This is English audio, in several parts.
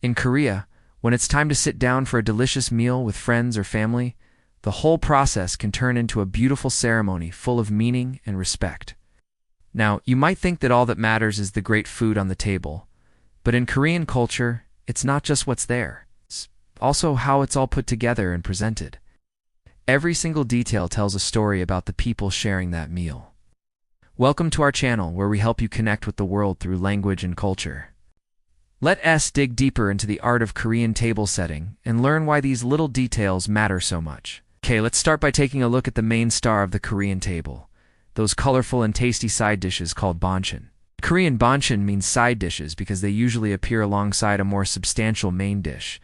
In Korea, when it's time to sit down for a delicious meal with friends or family, the whole process can turn into a beautiful ceremony full of meaning and respect. Now, you might think that all that matters is the great food on the table, but in Korean culture, it's not just what's there. It's also how it's all put together and presented. Every single detail tells a story about the people sharing that meal. Welcome to our channel, where we help you connect with the world through language and culture. Let us dig deeper into the art of Korean table setting and learn why these little details matter so much. Okay, let's start by taking a look at the main star of the Korean table, those colorful and tasty side dishes called banchan. Korean banchan means side dishes because they usually appear alongside a more substantial main dish,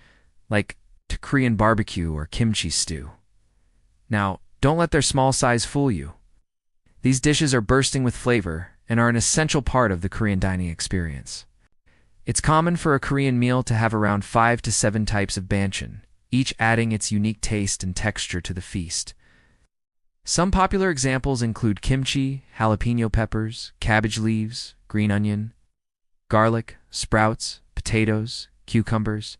like Korean barbecue or kimchi stew. Now, don't let their small size fool you. These dishes are bursting with flavor and are an essential part of the Korean dining experience. It's common for a Korean meal to have around 5 to 7 types of banchan, each adding its unique taste and texture to the feast. Some popular examples include kimchi, jalapeno peppers, cabbage leaves, green onion, garlic, sprouts, potatoes, cucumbers,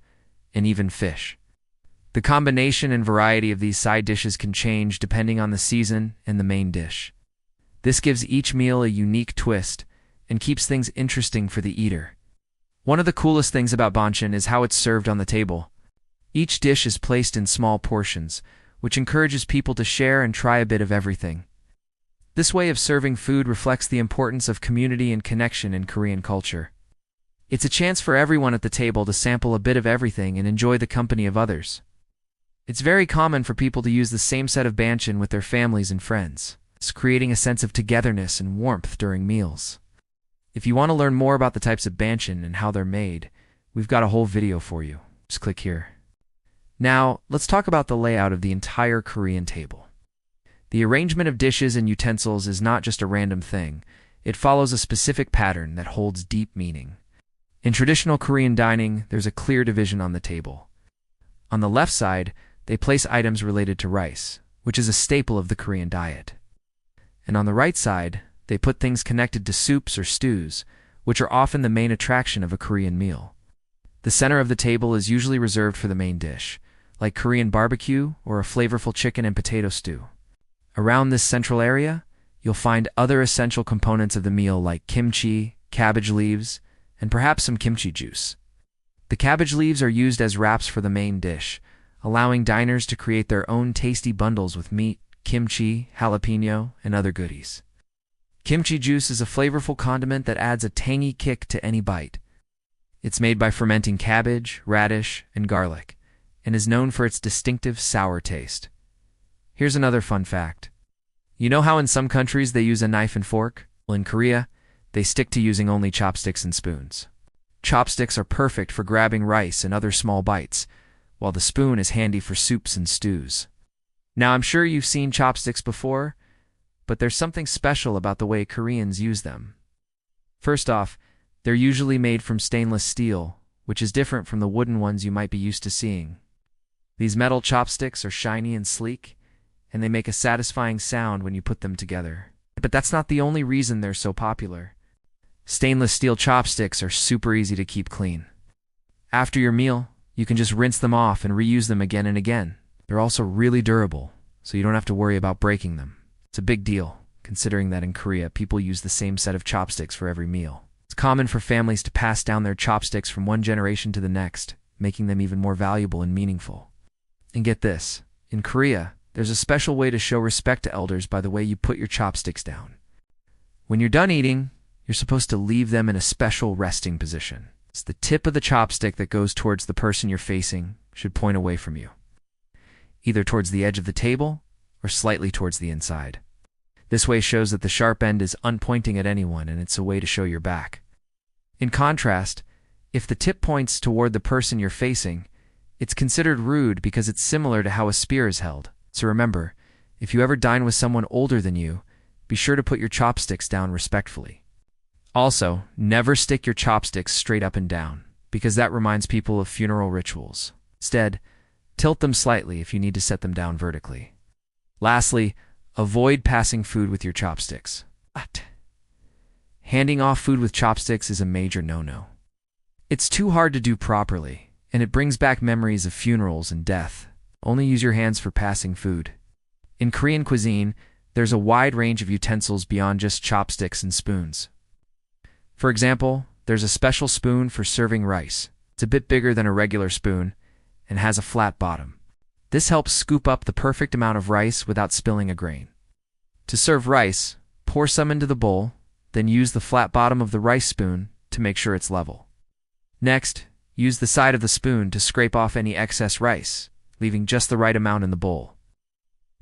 and even fish. The combination and variety of these side dishes can change depending on the season and the main dish. This gives each meal a unique twist and keeps things interesting for the eater. One of the coolest things about banchan is how it's served on the table. Each dish is placed in small portions, which encourages people to share and try a bit of everything. This way of serving food reflects the importance of community and connection in Korean culture. It's a chance for everyone at the table to sample a bit of everything and enjoy the company of others. It's very common for people to use the same set of banchan with their families and friends. It's creating a sense of togetherness and warmth during meals. If you want to learn more about the types of banchan and how they're made, we've got a whole video for you. Just click here. Now, let's talk about the layout of the entire Korean table. The arrangement of dishes and utensils is not just a random thing. It follows a specific pattern that holds deep meaning. In traditional Korean dining, there's a clear division on the table. On the left side, they place items related to rice, which is a staple of the Korean diet. And on the right side, they put things connected to soups or stews, which are often the main attraction of a Korean meal. The center of the table is usually reserved for the main dish, like Korean barbecue or a flavorful chicken and potato stew. Around this central area, you'll find other essential components of the meal like kimchi, cabbage leaves, and perhaps some kimchi juice. The cabbage leaves are used as wraps for the main dish, allowing diners to create their own tasty bundles with meat, kimchi, jalapeno, and other goodies. Kimchi juice is a flavorful condiment that adds a tangy kick to any bite. It's made by fermenting cabbage, radish, and garlic, and is known for its distinctive sour taste. Here's another fun fact. You know how in some countries they use a knife and fork? Well, in Korea, they stick to using only chopsticks and spoons. Chopsticks are perfect for grabbing rice and other small bites, while the spoon is handy for soups and stews. Now, I'm sure you've seen chopsticks before, but there's something special about the way Koreans use them. First off, they're usually made from stainless steel, which is different from the wooden ones you might be used to seeing. These metal chopsticks are shiny and sleek, and they make a satisfying sound when you put them together. But that's not the only reason they're so popular. Stainless steel chopsticks are super easy to keep clean. After your meal, you can just rinse them off and reuse them again and again. They're also really durable, so you don't have to worry about breaking them. It's a big deal, considering that in Korea, people use the same set of chopsticks for every meal. It's common for families to pass down their chopsticks from one generation to the next, making them even more valuable and meaningful. And get this, in Korea, there's a special way to show respect to elders by the way you put your chopsticks down. When you're done eating, you're supposed to leave them in a special resting position. It's the tip of the chopstick that goes towards the person you're facing should point away from you, either towards the edge of the table or slightly towards the inside. This way shows that the sharp end is unpointing at anyone, and it's a way to show your back. In contrast, if the tip points toward the person you're facing, it's considered rude because it's similar to how a spear is held. So remember, if you ever dine with someone older than you, be sure to put your chopsticks down respectfully. Also, never stick your chopsticks straight up and down, because that reminds people of funeral rituals. Instead, tilt them slightly if you need to set them down vertically. Lastly, avoid passing food with your chopsticks. Handing off food with chopsticks is a major no-no. It's too hard to do properly, and it brings back memories of funerals and death. Only use your hands for passing food. In Korean cuisine, there's a wide range of utensils beyond just chopsticks and spoons. For example, there's a special spoon for serving rice. It's a bit bigger than a regular spoon and has a flat bottom. This helps scoop up the perfect amount of rice without spilling a grain. To serve rice, pour some into the bowl, then use the flat bottom of the rice spoon to make sure it's level. Next, use the side of the spoon to scrape off any excess rice, leaving just the right amount in the bowl.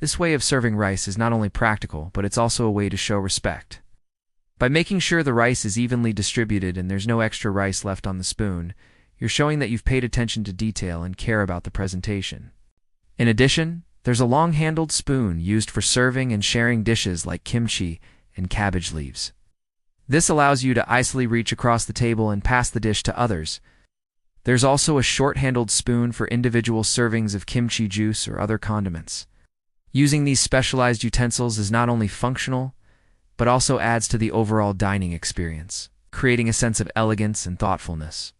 This way of serving rice is not only practical, but it's also a way to show respect. By making sure the rice is evenly distributed and there's no extra rice left on the spoon, you're showing that you've paid attention to detail and care about the presentation. In addition, there's a long-handled spoon used for serving and sharing dishes like kimchi and cabbage leaves. This allows you to easily reach across the table and pass the dish to others. There's also a short-handled spoon for individual servings of kimchi juice or other condiments. Using these specialized utensils is not only functional, but also adds to the overall dining experience, creating a sense of elegance and thoughtfulness.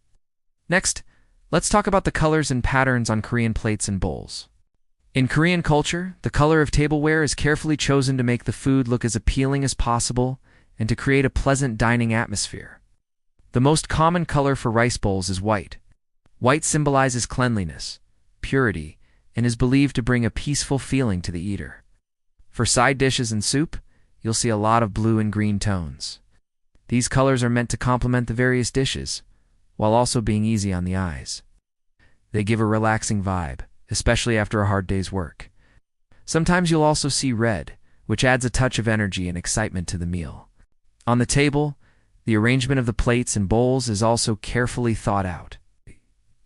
Next, let's talk about the colors and patterns on Korean plates and bowls. In Korean culture, the color of tableware is carefully chosen to make the food look as appealing as possible and to create a pleasant dining atmosphere. The most common color for rice bowls is white. White symbolizes cleanliness, purity, and is believed to bring a peaceful feeling to the eater. For side dishes and soup, you'll see a lot of blue and green tones. These colors are meant to complement the various dishes, while also being easy on the eyes. They give a relaxing vibe, especially after a hard day's work. Sometimes you'll also see red, which adds a touch of energy and excitement to the meal. On the table, the arrangement of the plates and bowls is also carefully thought out.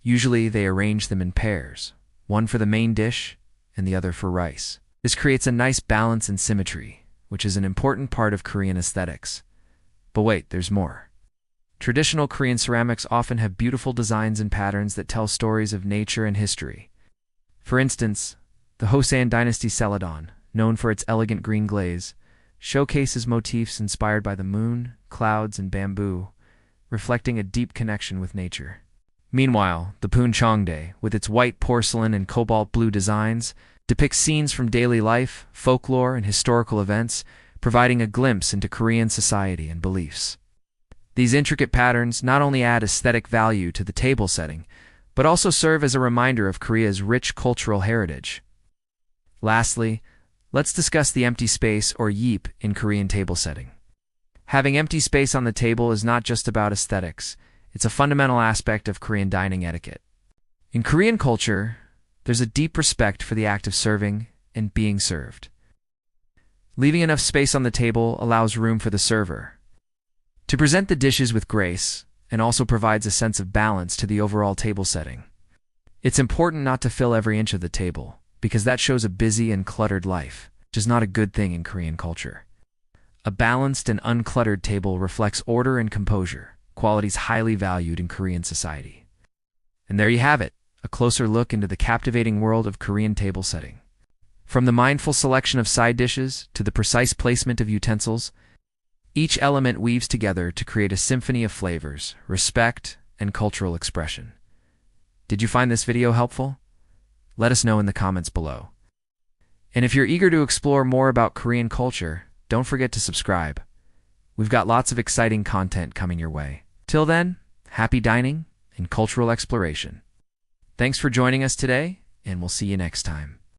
Usually they arrange them in pairs, one for the main dish and the other for rice. This creates a nice balance and symmetry, which is an important part of Korean aesthetics. But wait, there's more. Traditional Korean ceramics often have beautiful designs and patterns that tell stories of nature and history. For instance, the Joseon Dynasty celadon, known for its elegant green glaze, showcases motifs inspired by the moon, clouds, and bamboo, reflecting a deep connection with nature. Meanwhile, the Pooncheongdae, with its white porcelain and cobalt blue designs, depicts scenes from daily life, folklore, and historical events, providing a glimpse into Korean society and beliefs. These intricate patterns not only add aesthetic value to the table setting, but also serve as a reminder of Korea's rich cultural heritage. Lastly, let's discuss the empty space or yeep in Korean table setting. Having empty space on the table is not just about aesthetics, it's a fundamental aspect of Korean dining etiquette. In Korean culture, there's a deep respect for the act of serving and being served. Leaving enough space on the table allows room for the server to present the dishes with grace and also provides a sense of balance to the overall table setting. It's important not to fill every inch of the table, because that shows a busy and cluttered life, which is not a good thing in Korean culture. A balanced and uncluttered table reflects order and composure, qualities highly valued in Korean society. And there you have it, a closer look into the captivating world of Korean table setting. From the mindful selection of side dishes to the precise placement of utensils, each element weaves together to create a symphony of flavors, respect, and cultural expression. Did you find this video helpful? Let us know in the comments below. And if you're eager to explore more about Korean culture, don't forget to subscribe. We've got lots of exciting content coming your way. Till then, happy dining and cultural exploration. Thanks for joining us today, and we'll see you next time.